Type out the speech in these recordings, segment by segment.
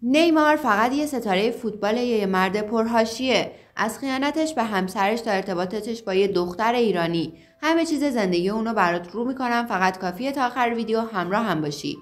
نیمار فقط یه ستاره فوتبال یا یه مرد پرحاشیه. از خیانتش به همسرش تا ارتباطاتش با یه دختر ایرانی، همه چیز زندگی اونو برات رو میکنم. فقط کافیه تا آخر ویدیو همراه هم باشی.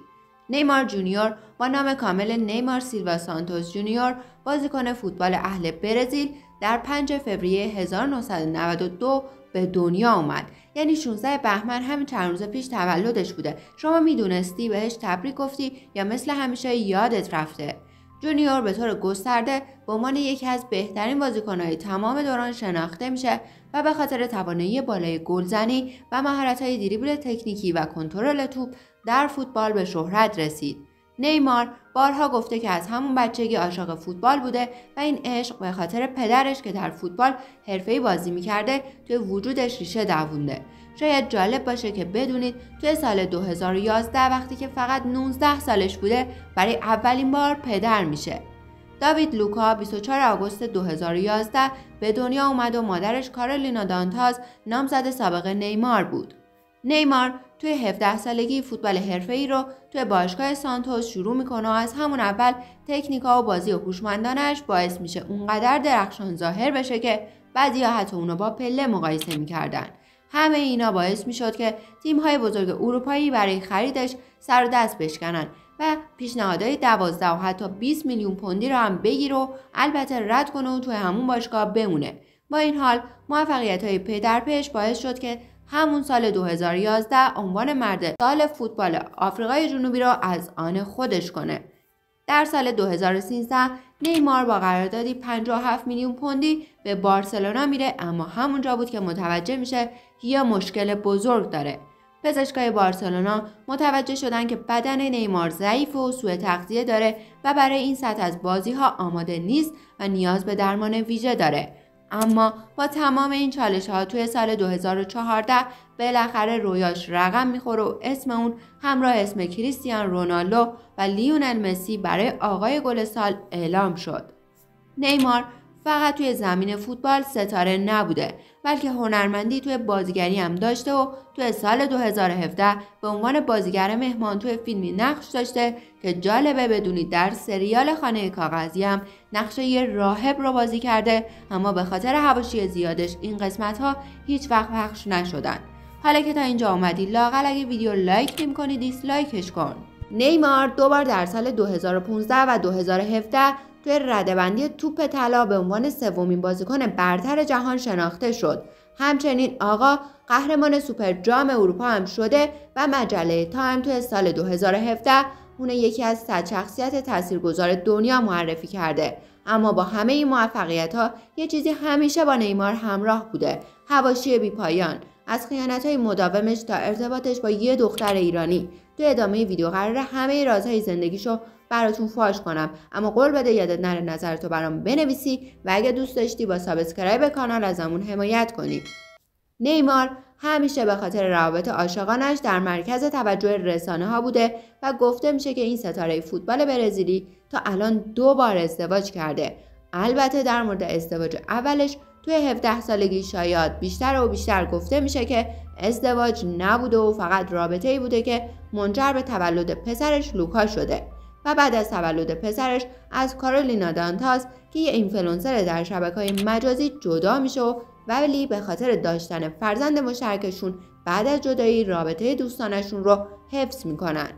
نیمار جونیور با نام کامل نیمار سیلوا سانتوس جونیور، بازیکن فوتبال اهل برزیل، در 5 فوریه 1992 به دنیا اومد. یعنی 16 بهمن، همین چند روز پیش تولدش بوده. شما میدونستی بهش تبریک گفتی یا مثل همیشه یادت رفته؟ جونیور به طور گسترده به عنوان یکی از بهترین بازیکن‌های تمام دوران شناخته میشه و به خاطر توانایی بالای گلزنی و مهارت‌های دریبل تکنیکی و کنترل توپ در فوتبال به شهرت رسید. نیمار بارها گفته که از همون بچگی عاشق فوتبال بوده و این عشق به خاطر پدرش که در فوتبال حرفه‌ای بازی می‌کرده توی وجودش ریشه دوونده. شاید جالب باشه که بدونید توی سال 2011 وقتی که فقط 19 سالش بوده برای اولین بار پدر میشه. داوید لوکا 24 آگوست 2011 به دنیا اومد و مادرش کارولینا دانتاز نامزد سابق نیمار بود. نیمار توی 17 سالگی فوتبال حرفه‌ای رو توی باشگاه سانتوس شروع میکنه و از همون اول تکنیکا و بازی هوشمندانش باعث میشه اونقدر درخشان ظاهر بشه که بعضیا حتی اونو با پله مقایسه میکردن. همه اینا باعث میشد که تیم‌های بزرگ اروپایی برای خریدش سر و دست بشکنن و پیشنهادهای 12 و حتی 20 میلیون پوندی رو هم بگیر و البته رد کنه و توی همون باشگاه بمونه. با این حال موفقیت‌های پی در پیش باعث شد که همون سال 2011 عنوان مرد سال فوتبال آفریقای جنوبی رو از آن خودش کنه. در سال 2013 نیمار با قراردادی 57 میلیون پوندی به بارسلونا میره، اما همونجا بود که متوجه میشه یه مشکل بزرگ داره. پزشکای بارسلونا متوجه شدن که بدن نیمار ضعیف و سوء تغذیه داره و برای این سطح از بازی‌ها آماده نیست و نیاز به درمان ویژه داره. اما با تمام این چالش‌ها توی سال 2014 بالاخره رویاش رقم میخوره و اسم اون همراه اسم کریستیانو رونالدو و لیونل مسی برای آقای گل سال اعلام شد. نیمار فقط توی زمین فوتبال ستاره نبوده، بلکه هنرمندی توی بازیگری هم داشته و توی سال 2017 به عنوان بازیگر مهمان توی فیلمی نقش داشته که جالبه بدونید در سریال خانه کاغذی هم نقش یه راهب رو بازی کرده، اما به خاطر حواشی زیادش این قسمت ها هیچ وقت پخش نشدن. حالا که تا اینجا اومدی لااقل اگه ویدیو لایک نمی‌کنی دیسلایکش کن. نیمار دوبار در سال 2015 و 2017 توی رده‌بندی توپ طلا به عنوان سومین بازیکن برتر جهان شناخته شد. همچنین آقا قهرمان سوپر جام اروپا هم شده و مجله تایم توی سال 2017 اون یکی از 100 شخصیت تاثیرگذار دنیا معرفی کرده. اما با همه این موفقیت‌ها یه چیزی همیشه با نیمار همراه بوده: حواشی بی‌پایان، از خیانت‌های مداومش تا ارتباطش با یه دختر ایرانی. تو ادامه ویدیو قراره همه رازهای زندگیشو براتون فاش کنم، اما قول بده یادت نره نظرتو برام بنویسی و اگه دوست داشتی با سابسکرایب کانال ازمون حمایت کنی. نیمار همیشه به خاطر روابط عاشقانش در مرکز توجه رسانه ها بوده و گفته میشه که این ستاره فوتبال برزیلی تا الان 2 بار ازدواج کرده. البته در مورد ازدواج اولش توی 17 سالگی شاید بیشتر و بیشتر گفته میشه که ازدواج نبوده و فقط رابطه‌ای بوده که منجر به تولد پسرش لوکا شده و بعد از تولد پسرش از کارولینا دانتاز که یه اینفلوئنسر در شبکه‌های مجازی جدا میشه ولی به خاطر داشتن فرزند مشترکشون بعد از جدایی رابطه دوستانشون رو حفظ میکنن.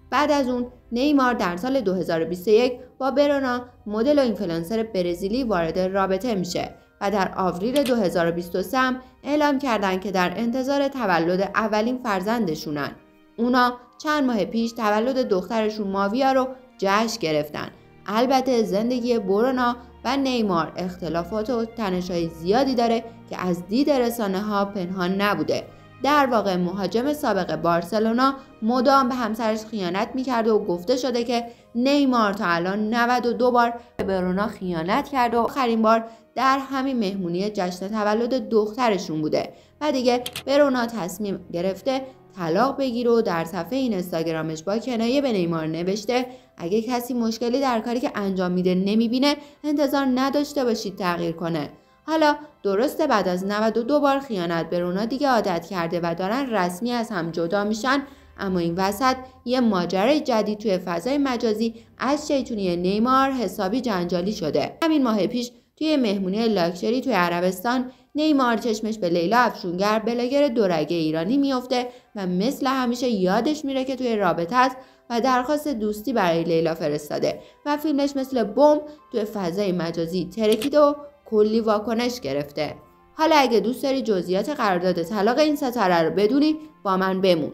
بعد از اون نیمار در سال 2021 با برونا مدل و اینفلوئنسر برزیلی وارد رابطه میشه و در آوریل 2023 اعلام کردن که در انتظار تولد اولین فرزندشونن. اونا چند ماه پیش تولد دخترشون ماویا رو جشن گرفتن. البته زندگی برونا و نیمار اختلافات و تنش‌های زیادی داره که از دید رسانه‌ها پنهان نبوده. در واقع مهاجم سابق بارسلونا مدام به همسرش خیانت می‌کرده و گفته شده که نیمار تا الان 92 بار به برونا خیانت کرده و آخرین بار در همین مهمونی جشن تولد دخترشون بوده و دیگه برونا تصمیم گرفته طلاق بگیره و در صفحه اینستاگرامش با کنایه به نیمار نوشته اگه کسی مشکلی در کاری که انجام میده نمیبینه انتظار نداشته باشید تغییر کنه. حالا درسته بعد از 92 بار خیانت برونا دیگه عادت کرده و دارن رسمی از هم جدا میشن، اما این وسط یه ماجرای جدید توی فضای مجازی از شیطونی نیمار حسابی جنجالی شده. همین ماه پیش توی مهمونی لاکچری توی عربستان نیمار چشمش به لیلا افشونگر بلاگر دورگه ایرانی میفته و مثل همیشه یادش میره که توی رابطه است و درخواست دوستی برای لیلا فرستاده و فیلمش مثل بمب توی فضای مجازی ترکیده و کلی واکنش گرفته. حالا اگه دوست داری جزئیات قرارداد طلاق این ستاره رو بدونی با من بمون.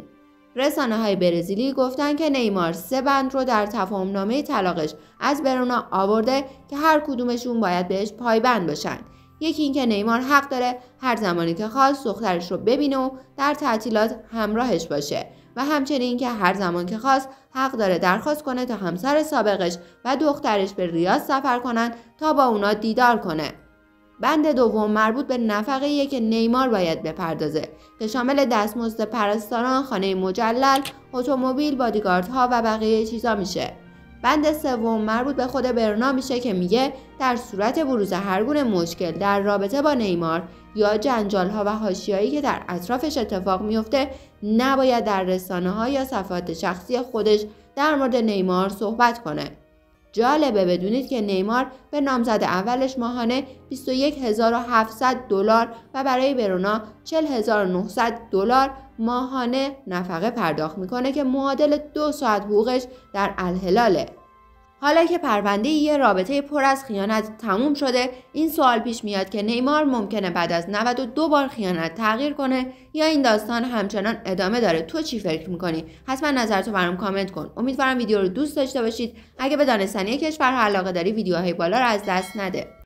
رسانه‌های برزیلی گفتن که نیمار 3 بند رو در تفاهم‌نامه طلاقش از برونا آورده که هر کدومشون باید بهش پایبند باشن. یکی این که نیمار حق داره هر زمانی که خواست دخترش رو ببینه و در تعطیلات همراهش باشه و همچنین که هر زمان که خواست حق داره درخواست کنه تا همسر سابقش و دخترش به ریاض سفر کنن تا با اونا دیدار کنه. بند دوم مربوط به نفقه‌ایه که نیمار باید بپردازه که شامل دستمزد پرستاران، خانه مجلل، اتومبیل، بادیگاردها و بقیه چیزا میشه. بند سوم مربوط به خود برنا میشه که میگه در صورت بروز هر گونه مشکل در رابطه با نیمار یا جنجال‌ها و حاشیه‌ای که در اطرافش اتفاق میفته نباید در رسانه‌ها یا صفحات شخصی خودش در مورد نیمار صحبت کنه. جالبه بدونید که نیمار به نامزد اولش ماهانه $21700 و برای برونا $40900 ماهانه نفقه پرداخت میکنه که معادل 2 ساعت حقوقش در الهلاله. حالا که پرونده یه رابطه پر از خیانت تموم شده، این سوال پیش میاد که نیمار ممکنه بعد از 92 بار خیانت تغییر کنه یا این داستان همچنان ادامه داره. تو چی فکر میکنی؟ حتما نظرتو برام کامنت کن. امیدوارم ویدیو رو دوست داشته باشید. اگه به دانستنی کشورها علاقه داری ویدیوهای بالا رو از دست نده.